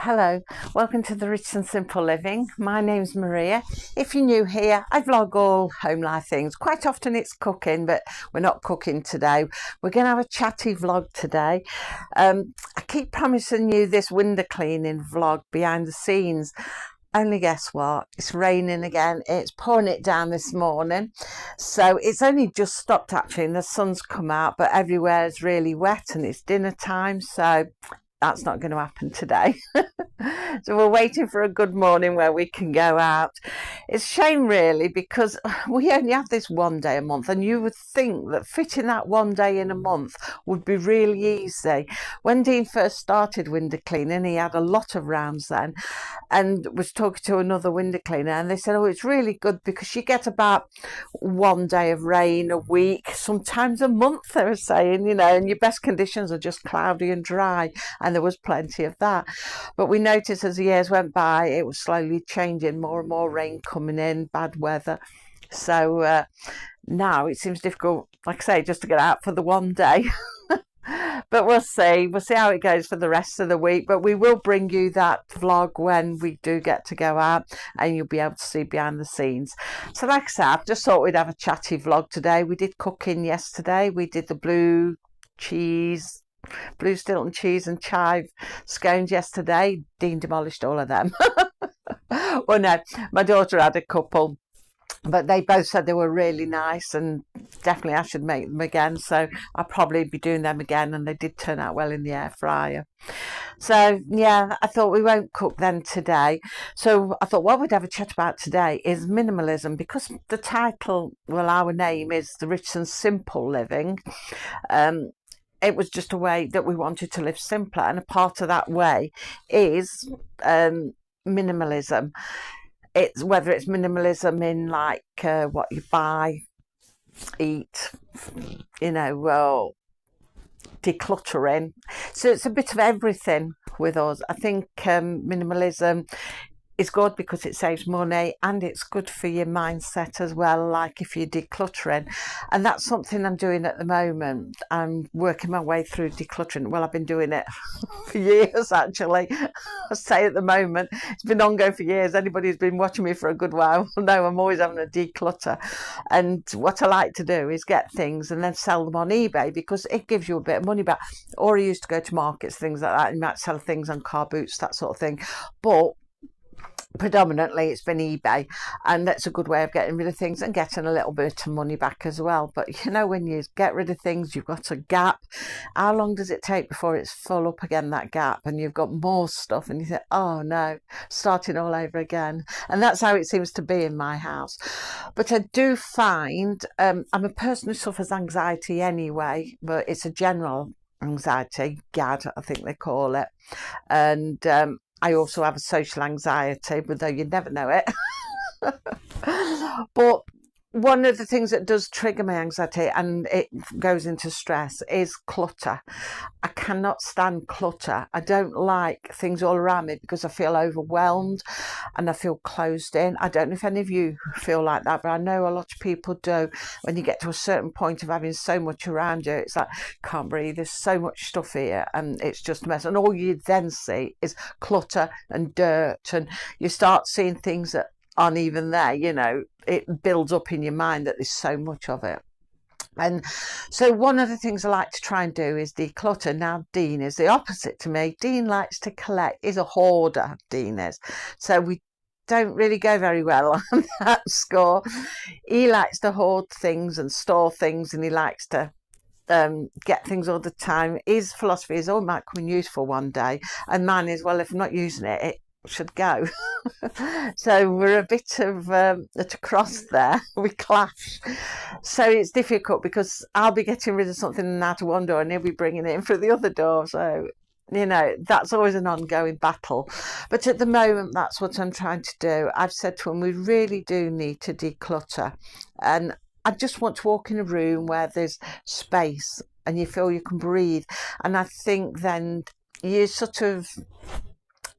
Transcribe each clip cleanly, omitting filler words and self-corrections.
Hello, welcome to the Rich and Simple Living. My name's Maria. If you're new here, I vlog all home life things. Quite often it's cooking, but we're not cooking today. We're going to have a chatty vlog today. I keep promising you this window cleaning vlog behind the scenes. Only guess what? It's raining again. It's pouring it down this morning. So it's only just stopped actually and the sun's come out, but everywhere is really wet and it's dinner time. So that's not going to happen today. So we're waiting for a good morning where we can go out. It's a shame really because we only have this one day a month, and you would think that fitting that one day in a month would be really easy. When Dean first started window cleaning, he had a lot of rounds then, and was talking to another window cleaner, and they said, oh, it's really good because you get about one day of rain a week, sometimes a month, they were saying, and your best conditions are just cloudy and dry, and there was plenty of that. But we noticed as the years went by, it was slowly changing, more and more rain coming in, bad weather. So now it seems difficult, like I say, just to get out for the one day. But we'll see how it goes for the rest of the week. But we will bring you that vlog when we do get to go out, and you'll be able to see behind the scenes. So like I said, I just thought we'd have a chatty vlog today. We did cooking yesterday. We did the blue Stilton cheese and chive scones yesterday. Dean demolished all of them. Well, no, my daughter had a couple, but they both said they were really nice, and definitely I should make them again. So I'll probably be doing them again, and they did turn out well in the air fryer. So yeah, I thought we won't cook then today. So I thought what we'd have a chat about today is minimalism, because the title, well, our name is The Rich and Simple Living. It was just a way that we wanted to live simpler, and a part of that way is minimalism. It's whether it's minimalism in like what you buy, eat, decluttering. So it's a bit of everything with us. I think minimalism is good because it saves money, and it's good for your mindset as well, like if you're decluttering. And that's something I'm doing at the moment. I'm working my way through decluttering. Well, I've been doing it for years actually. I say at the moment, it's been ongoing for years. Anybody who's been watching me for a good while will know I'm always having a declutter. And what I like to do is get things and then sell them on eBay, because it gives you a bit of money back. Or I used to go to markets, things like that. You might sell things on car boots, that sort of thing. But predominantly it's been eBay, and that's a good way of getting rid of things and getting a little bit of money back as well. But when you get rid of things, you've got a gap. How long does it take before it's full up again, that gap, and you've got more stuff, and you think, oh no, starting all over again? And that's how it seems to be in my house. But I do find I'm a person who suffers anxiety anyway, but it's a general anxiety, GAD I think they call it, and I also have a social anxiety, but though you'd never know it. But one of the things that does trigger my anxiety, and it goes into stress, is clutter. I cannot stand clutter. I don't like things all around me because I feel overwhelmed and I feel closed in. I don't know if any of you feel like that, but I know a lot of people do. When you get to a certain point of having so much around you, it's like, can't breathe, there's so much stuff here, and it's just a mess. And all you then see is clutter and dirt, and you start seeing things that aren't even there. It builds up in your mind that there's so much of it. And so one of the things I like to try and do is declutter. Now Dean is the opposite to me. Dean likes to collect. He's a hoarder, Dean is. So we don't really go very well on that score. He likes to hoard things and store things, and he likes to get things all the time. His philosophy is, oh, it might come in useful one day, and mine is, well, if I'm not using it, it should go. So we're a bit of at a cross there. We clash. So it's difficult because I'll be getting rid of something out of one door and he'll be bringing it in through the other door. So that's always an ongoing battle. But at the moment, that's what I'm trying to do. I've said to him, we really do need to declutter, and I just want to walk in a room where there's space and you feel you can breathe. And I think then you sort of,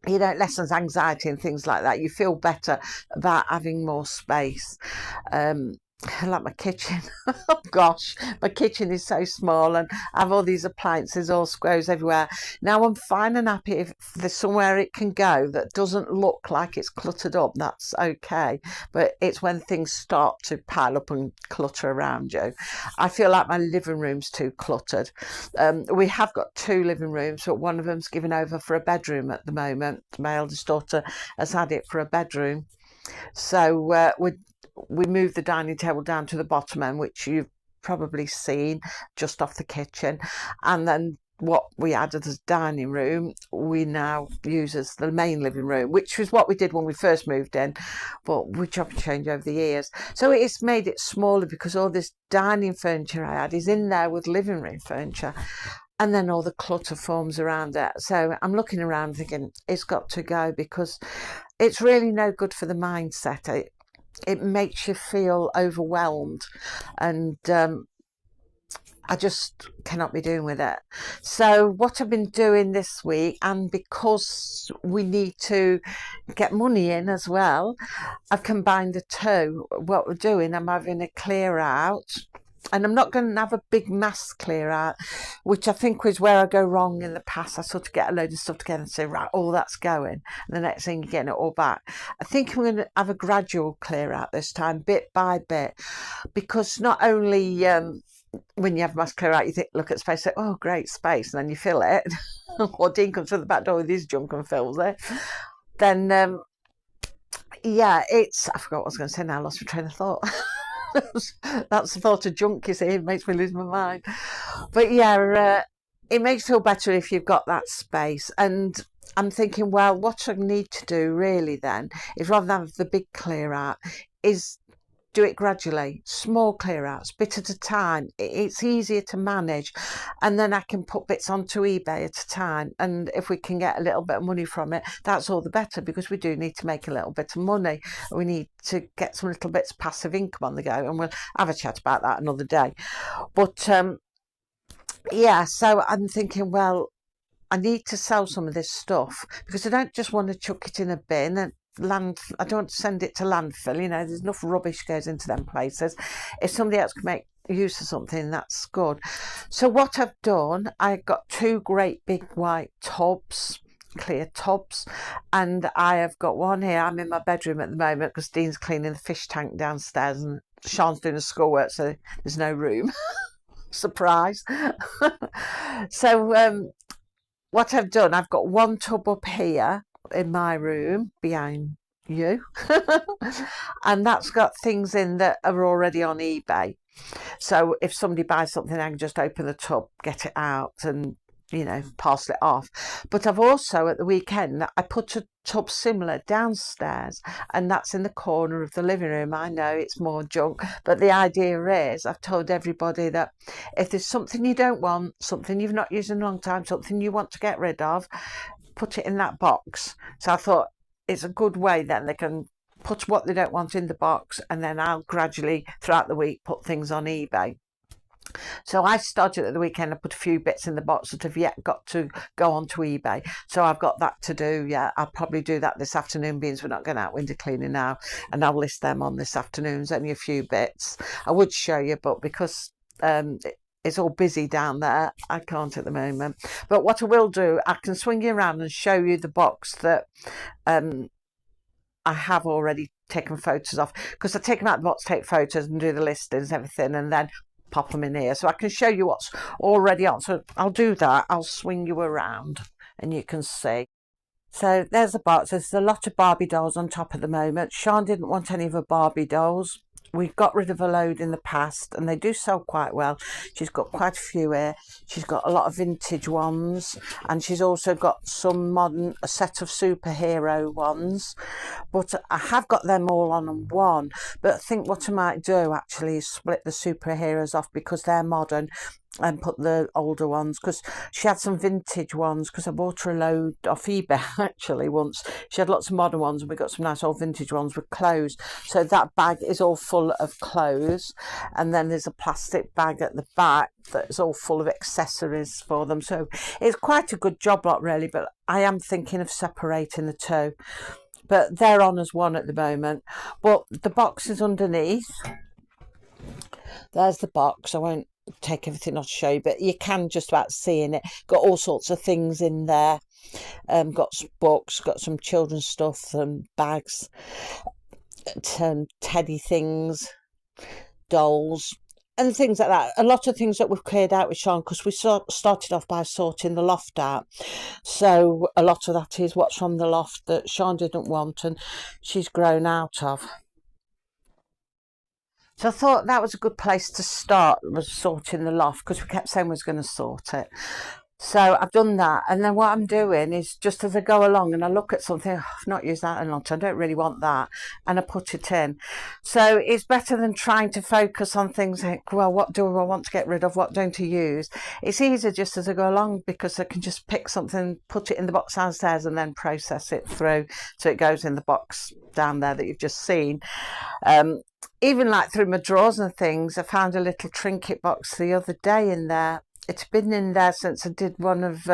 it lessens anxiety and things like that. You feel better about having more space. like my kitchen. Oh gosh, my kitchen is so small and I have all these appliances, all squares everywhere. Now I'm fine and happy if there's somewhere it can go that doesn't look like it's cluttered up, that's okay. But it's when things start to pile up and clutter around you. I feel like my living room's too cluttered. We have got 2 living rooms, but one of them's given over for a bedroom at the moment. My eldest daughter has had it for a bedroom. So we moved the dining table down to the bottom end, which you've probably seen just off the kitchen. And then what we added as dining room, we now use as the main living room, which was what we did when we first moved in, but we chopped and changed over the years. So it's made it smaller because all this dining furniture I had is in there with living room furniture. And then all the clutter forms around it. So I'm looking around thinking it's got to go because it's really no good for the mindset. It makes you feel overwhelmed, and I just cannot be doing with it. So what I've been doing this week, and because we need to get money in as well, I've combined the two. What we're doing, I'm having a clear out. And I'm not going to have a big mass clear out, which I think was where I go wrong in the past. I sort of get a load of stuff together and say, right, all that's going. And the next thing, you're getting it all back. I think I'm going to have a gradual clear out this time, bit by bit, because not only when you have mass clear out, you think, look at space, say, oh, great space, and then you fill it. Or Dean comes through the back door with his junk and fills it. Then, yeah, I forgot what I was going to say now, I lost my train of thought. That's the thought of junk, you see, it makes me lose my mind. But yeah, it makes you feel better if you've got that space. And I'm thinking, well, what I need to do really then is, rather than have the big clear out, is do it gradually, small clear outs, bit at a time. It's easier to manage, and then I can put bits onto eBay at a time, and if we can get a little bit of money from it, that's all the better, because we do need to make a little bit of money. We need to get some little bits of passive income on the go, and we'll have a chat about that another day. But yeah, so I'm thinking, well, I need to sell some of this stuff, because I don't just want to chuck it in a bin and I don't send it to landfill. You know, there's enough rubbish goes into them places. If somebody else can make use of something, that's good. So what I've done, I got 2 great big white tubs, clear tubs, and I have got one here. I'm in my bedroom at the moment because Dean's cleaning the fish tank downstairs and Sean's doing the schoolwork, so there's no room. Surprise. So what I've done, I've got 1 tub up here in my room behind you, and that's got things in that are already on eBay. So if somebody buys something, I can just open the tub, get it out, and parcel it off. But I've also, at the weekend, I put a tub similar downstairs, and that's in the corner of the living room. I know it's more junk, but the idea is, I've told everybody that if there's something you don't want, something you've not used in a long time, something you want to get rid of, put it in that box. So I thought it's a good way, then they can put what they don't want in the box, and then I'll gradually throughout the week put things on eBay. So I started at the weekend. I put a few bits in the box that have yet got to go onto eBay. So I've got that to do. Yeah, I'll probably do that this afternoon, being we're not going out window cleaning now, and I'll list them on this afternoon. There's only a few bits I would show you, but because it's all busy down there, I can't at the moment. But what I will do, I can swing you around and show you the box that I have already taken photos of, because I take them out of the box, take photos and do the listings, everything, and then pop them in here so I can show you what's already on. So I'll do that. I'll swing you around and you can see. So there's the box. There's a lot of Barbie dolls on top at the moment. Sean didn't want any of her Barbie dolls. We got rid of a load in the past, and they do sell quite well. She's got quite a few here. She's got a lot of vintage ones, and she's also got some modern, a set of superhero ones. But I have got them all on one. But I think what I might do actually is split the superheroes off, because they're modern, and put the older ones, because she had some vintage ones, because I bought her a load off eBay actually once. She had lots of modern ones, and we got some nice old vintage ones with clothes. So that bag is all full of clothes, and then there's a plastic bag at the back that's all full of accessories for them. So it's quite a good job lot really, but I am thinking of separating the two. But they're on as one at the moment. But the box is underneath. There's the box. I won't take everything off to show you, but you can just about see in it. Got all sorts of things in there. Got some books, got some children's stuff, some bags, teddy things, dolls, and things like that. A lot of things that we've cleared out with Sean, because we started off by sorting the loft out. So a lot of that is what's from the loft that Sean didn't want and she's grown out of. So I thought that was a good place to start, was sorting the loft, because we kept saying we was going to sort it. So I've done that, and then what I'm doing is, just as I go along and I look at something, oh, I've not used that in a long time, I don't really want that, and I put it in. So it's better than trying to focus on things like, well, what do I want to get rid of, what don't I use? It's easier just as I go along, because I can just pick something, put it in the box downstairs, and then process it through so it goes in the box down there that you've just seen. Even like through my drawers and things, I found a little trinket box the other day in there. It's been in there since I did one of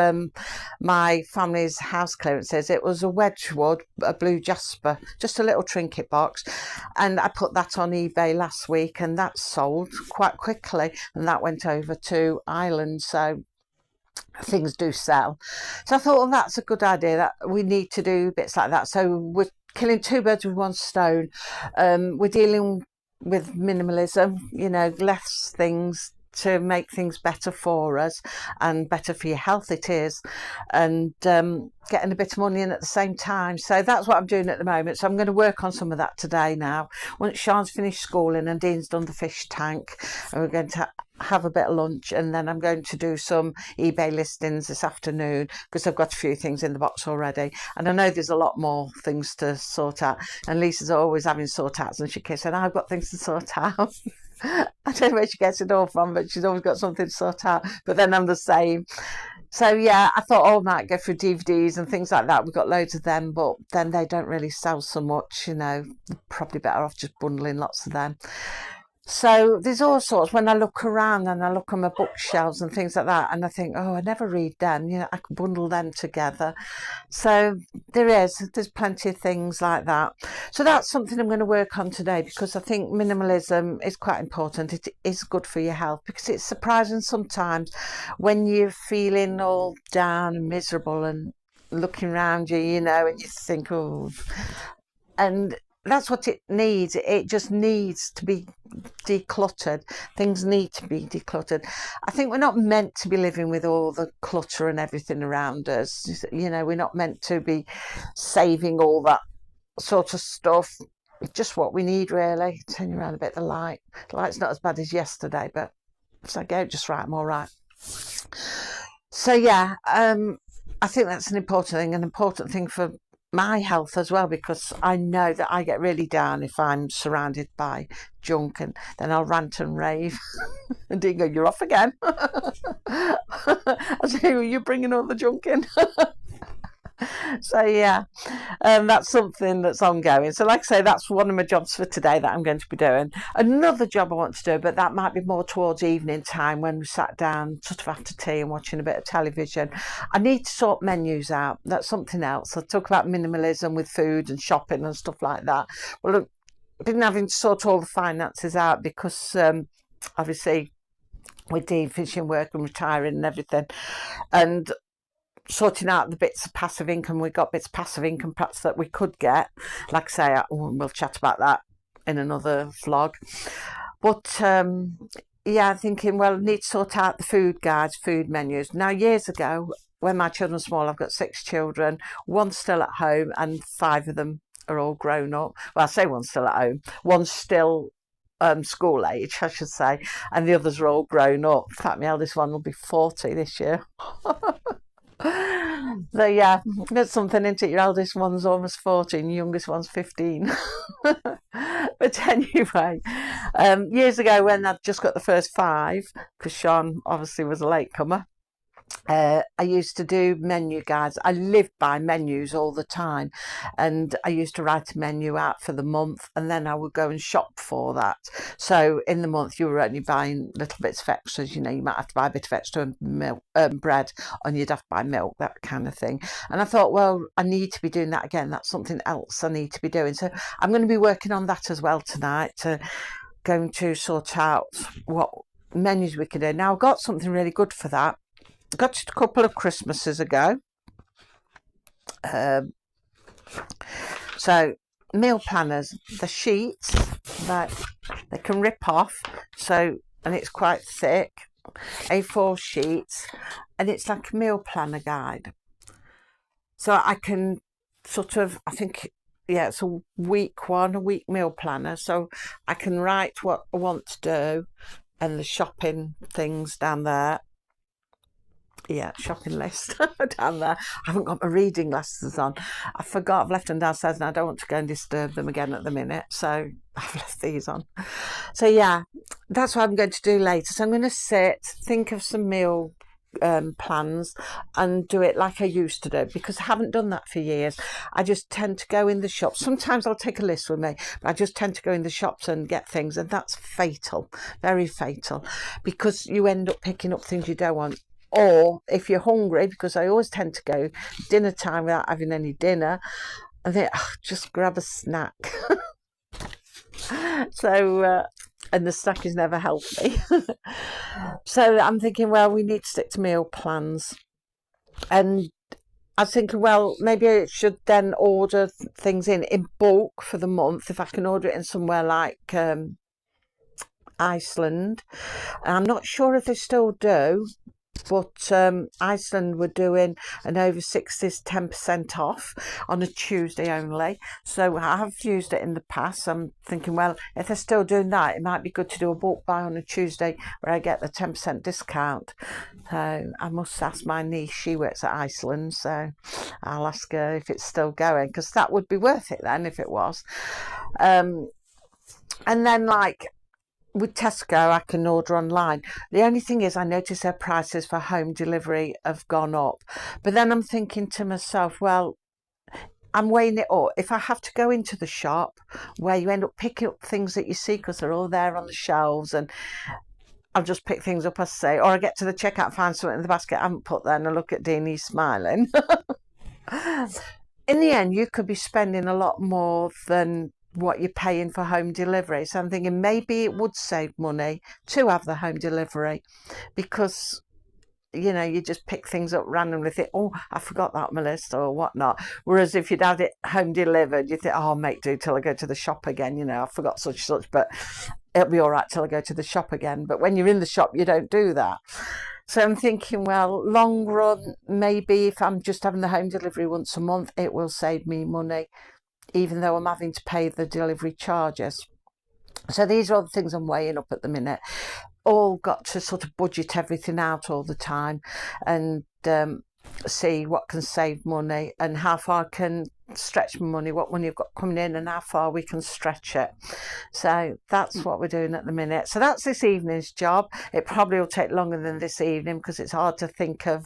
my family's house clearances. It was a Wedgwood, a blue jasper, just a little trinket box. And I put that on eBay last week, and that sold quite quickly. And that went over to Ireland. So things do sell. So I thought, well, that's a good idea, that we need to do bits like that. So we're killing two birds with one stone. We're dealing with minimalism, you know, less things to make things better for us and better for your health it is, and getting a bit of money in at the same time. So that's what I'm doing at the moment. So I'm going to work on some of that today now. Once Sean's finished schooling and Dean's done the fish tank, and we're going to have a bit of lunch, and then I'm going to do some eBay listings this afternoon, because I've got a few things in the box already, and I know there's a lot more things to sort out, and Lisa's always having sort outs, and she keeps saying, I've got things to sort out. I don't know where she gets it all from, but she's always got something to sort out. But then I'm the same. So yeah, I thought, oh, I might go for DVDs and things like that. We've got loads of them, but then they don't really sell so much, you know. Probably better off just bundling lots of them. So there's all sorts. When I look around and I look on my bookshelves and things like that, and I think, oh, I never read them, you know, I could bundle them together. So there's plenty of things like that. So that's something I'm going to work on today, because I think minimalism is quite important. It is good for your health, because it's surprising sometimes when you're feeling all down and miserable and looking around you, you know, and you think, oh, and that's what it needs. It just needs to be decluttered. Things need to be decluttered. I think we're not meant to be living with all the clutter and everything around us. You know, we're not meant to be saving all that sort of stuff. Just what we need, really. Turn you around a bit, the light. The light's not as bad as yesterday, but if I go just right, I'm all right. So yeah, I think that's an important thing for my health as well, because I know that I get really down if I'm surrounded by junk, and then I'll rant and rave. And Dean go, you're off again. I say, well, you're bringing all the junk in. So yeah, that's something that's ongoing. So like I say, that's one of my jobs for today that I'm going to be doing. Another job I want to do, but that might be more towards evening time, when we sat down sort of after tea and watching a bit of television. I need to sort menus out. That's something else. I talk about minimalism with food and shopping and stuff like that. Well, look, I've been having to sort all the finances out, because obviously with Dean finishing work and retiring and everything, and sorting out the bits of passive income. We got bits of passive income perhaps that we could get. Like I say, we'll chat about that in another vlog. But yeah, I'm thinking, well, I need to sort out the food guides, food menus. Now, years ago, when my children were small, I've got 6 children, one's still at home, and 5 of them are all grown up. Well, I say one's still at home, one's still school age, I should say, and the others are all grown up. In fact, my eldest one will be 40 this year. So yeah, that's something, isn't it? Your eldest one's almost 40 and your youngest one's 15. But anyway, years ago, when I'd just got the first 5, because Sean obviously was a latecomer, I used to do menu guides. I lived by menus all the time, and I used to write a menu out for the month, and then I would go and shop for that. So in the month you were only buying little bits of extras, you know, you might have to buy a bit of extra milk, bread, and you'd have to buy milk, that kind of thing. And I thought, well, I need to be doing that again. That's something else I need to be doing. So I'm going to be working on that as well tonight, to going to sort out what menus we can do. Now, I've got something really good for that. I got it a couple of Christmases ago. So meal planners, the sheets that they can rip off, so, and it's quite thick, A4 sheets, and it's like a meal planner guide. So I can sort of, I think, yeah, it's a week meal planner, so I can write what I want to do and the shopping things down there. Yeah, shopping list down there. I haven't got my reading glasses on. I forgot, I've left them downstairs and I don't want to go and disturb them again at the minute, so I've left these on. So yeah, that's what I'm going to do later. So I'm going to sit, think of some meal plans and do it like I used to do, because I haven't done that for years. I just tend to go in the shops. Sometimes I'll take a list with me, but I just tend to go in the shops and get things, and that's fatal, very fatal, because you end up picking up things you don't want. Or if you're hungry, because I always tend to go dinner time without having any dinner, and then just grab a snack. So and the snack is never healthy. So I'm thinking, well, we need to stick to meal plans, and I was thinking, well, maybe I should then order things in bulk for the month, if I can order it in somewhere like Iceland. And I'm not sure if they still do, but Iceland were doing an over 60s 10% off on a Tuesday only. So I have used it in the past. I'm thinking, well, if they're still doing that, it might be good to do a bulk buy on a Tuesday where I get the 10% discount. So I must ask my niece, she works at Iceland, so I'll ask her if it's still going, because that would be worth it then if it was. And then, like, with Tesco, I can order online. The only thing is, I notice their prices for home delivery have gone up. But then I'm thinking to myself, well, I'm weighing it up. If I have to go into the shop where you end up picking up things that you see because they're all there on the shelves, and I'll just pick things up, as I say, or I get to the checkout and find something in the basket I haven't put there, and I look at Deanie smiling. In the end, you could be spending a lot more than what you're paying for home delivery. So I'm thinking maybe it would save money to have the home delivery, because you know, you just pick things up randomly, think, oh, I forgot that on my list or whatnot. Whereas if you'd had it home delivered, you think, oh, I'll make do till I go to the shop again, you know, I forgot such, but it'll be all right till I go to the shop again. But when you're in the shop, you don't do that. So I'm thinking, well, long run, maybe if I'm just having the home delivery once a month, it will save me money, even though I'm having to pay the delivery charges. So these are all the things I'm weighing up at the minute. All got to sort of budget everything out all the time, and see what can save money and how far I can stretch my money, what money I've got coming in and how far we can stretch it. So that's what we're doing at the minute. So that's this evening's job. It probably will take longer than this evening because it's hard to think of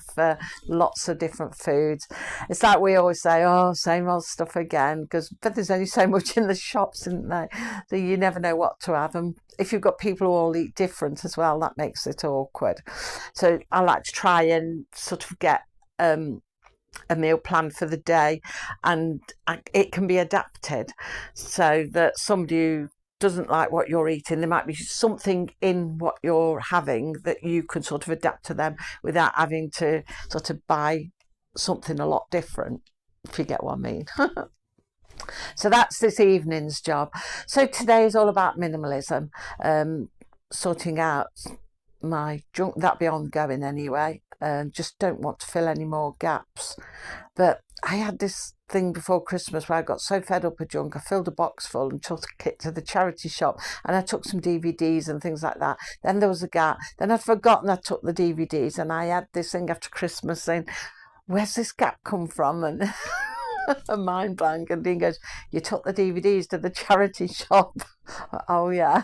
lots of different foods. It's like we always say, oh, same old stuff again, but there's only so much in the shops, isn't there? So you never know what to have. And if you've got people who all eat different as well, that makes it awkward. So I like to try and sort of get a meal plan for the day, and it can be adapted so that somebody who doesn't like what you're eating, there might be something in what you're having that you can sort of adapt to them without having to sort of buy something a lot different, if you get what I mean. So that's this evening's job. So today is all about minimalism, sorting out my junk. That'll be ongoing anyway. Just don't want to fill any more gaps. But I had this thing before Christmas where I got so fed up with junk, I filled a box full and took it to the charity shop, and I took some DVDs and things like that. Then there was a gap. Then I'd forgotten I took the DVDs, and I had this thing after Christmas saying, where's this gap come from? And a mind blank. And Dean goes, you took the DVDs to the charity shop. Oh yeah.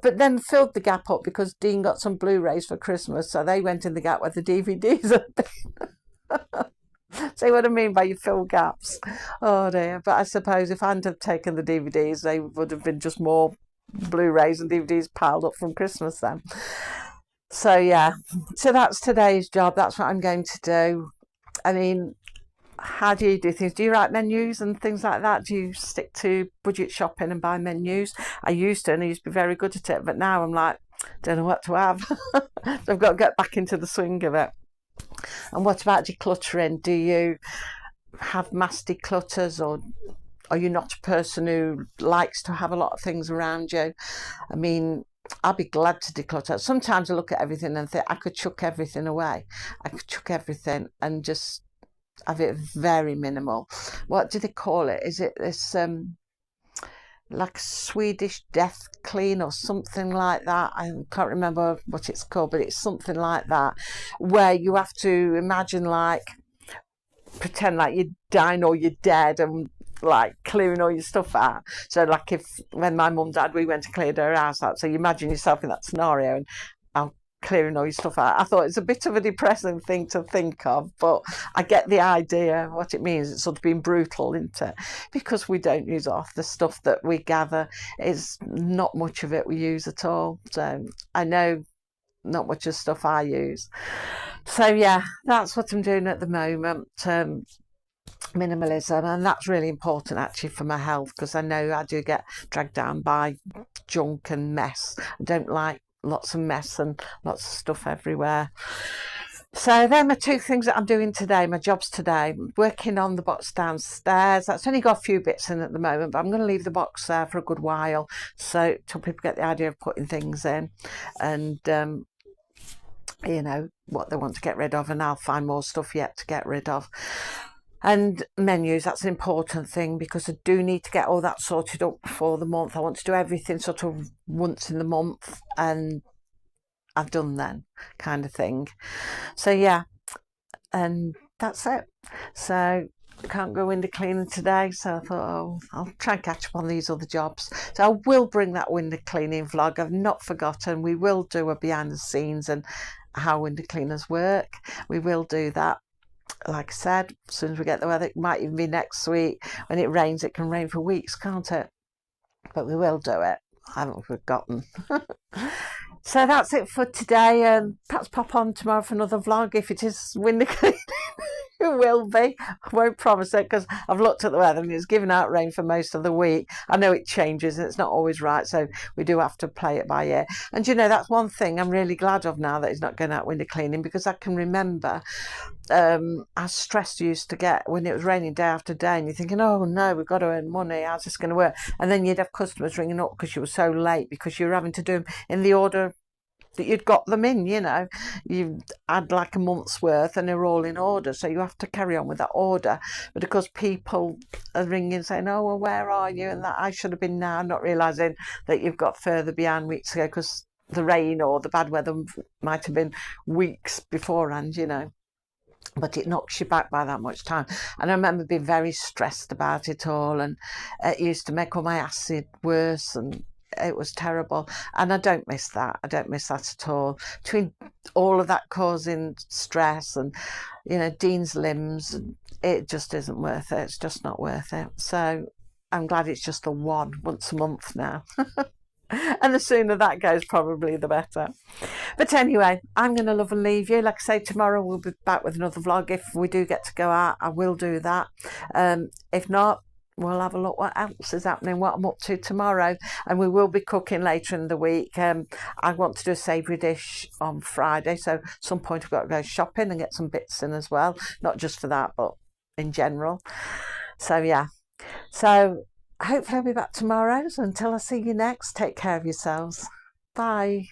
But then filled the gap up because Dean got some Blu-rays for Christmas, so they went in the gap where the DVDs had been. See what I mean by you fill gaps? Oh dear. But I suppose if I hadn't have taken the DVDs, they would have been just more Blu-rays and DVDs piled up from Christmas then. So yeah, so that's today's job. That's what I'm going to do. I mean, how do you do things? Do you write menus and things like that? Do you stick to budget shopping and buy menus? I used to, and I used to be very good at it, but now I'm like, don't know what to have. So I've got to get back into the swing of it. And what about decluttering? Do you have mass declutters, or are you not a person who likes to have a lot of things around you? I mean, I'll be glad to declutter. Sometimes I look at everything and think I could chuck everything away. I could chuck everything and just have it very minimal. What do they call it? Is it this like Swedish death clean or something like that? I can't remember what it's called, but it's something like that, where you have to imagine, like, pretend like you're dying or you're dead, and like clearing all your stuff out. So like, if when my mum died, we went and cleared her house out, so you imagine yourself in that scenario and I'm clearing all your stuff out. I thought it's a bit of a depressing thing to think of, but I get the idea what it means. It's sort of being brutal, isn't it? Because we don't use off the stuff that we gather, is not much of it we use at all. So I know not much of stuff I use. So yeah, that's what I'm doing at the moment. Minimalism, and that's really important actually for my health, because I know I do get dragged down by junk and mess. I don't like lots of mess and lots of stuff everywhere. So they're my two things that I'm doing today, my jobs today. Working on the box downstairs. That's only got a few bits in at the moment, but I'm going to leave the box there for a good while, so till people get the idea of putting things in, and you know, what they want to get rid of, and I'll find more stuff yet to get rid of. And menus, that's an important thing, because I do need to get all that sorted up for the month. I want to do everything sort of once in the month, and I've done then, kind of thing. So yeah, and that's it. So I can't go window cleaning today, so I thought, oh, I'll try and catch up on these other jobs. So I will bring that window cleaning vlog. I've not forgotten. We will do a behind the scenes and how window cleaners work. We will do that. Like I said, as soon as we get the weather, it might even be next week. When it rains, it can rain for weeks, can't it? But we will do it. I haven't forgotten. So that's it for today. Perhaps pop on tomorrow for another vlog if it is window cleaning. It will be. I won't promise it, because I've looked at the weather and it's giving out rain for most of the week. I know it changes and it's not always right, so we do have to play it by ear. And you know, that's one thing I'm really glad of now, that it's not going out window cleaning, because I can remember how stressed you used to get when it was raining day after day, and you're thinking, oh no, we've got to earn money, how's this going to work? And then you'd have customers ringing up because you were so late, because you were having to do them in the order that you'd got them in. You know, you had like a month's worth and they're all in order, so you have to carry on with that order. But because people are ringing saying, oh well, where are you, and that I should have been now, not realising that you've got further behind weeks ago, because the rain or the bad weather might have been weeks beforehand, you know. But it knocks you back by that much time. And I remember being very stressed about it all, and it used to make all my acid worse, and it was terrible. And I don't miss that. I don't miss that at all. Between all of that causing stress and, you know, Dean's limbs, it just isn't worth it. It's just not worth it. So I'm glad it's just the once a month now. And the sooner that goes, probably the better. But anyway, I'm going to love and leave you. Like I say, tomorrow we'll be back with another vlog. If we do get to go out, I will do that. If not, we'll have a look what else is happening, what I'm up to tomorrow. And we will be cooking later in the week. I want to do a savoury dish on Friday, so at some point I've got to go shopping and get some bits in as well. Not just for that, but in general. So yeah. So hopefully I'll be back tomorrow. So until I see you next, take care of yourselves. Bye.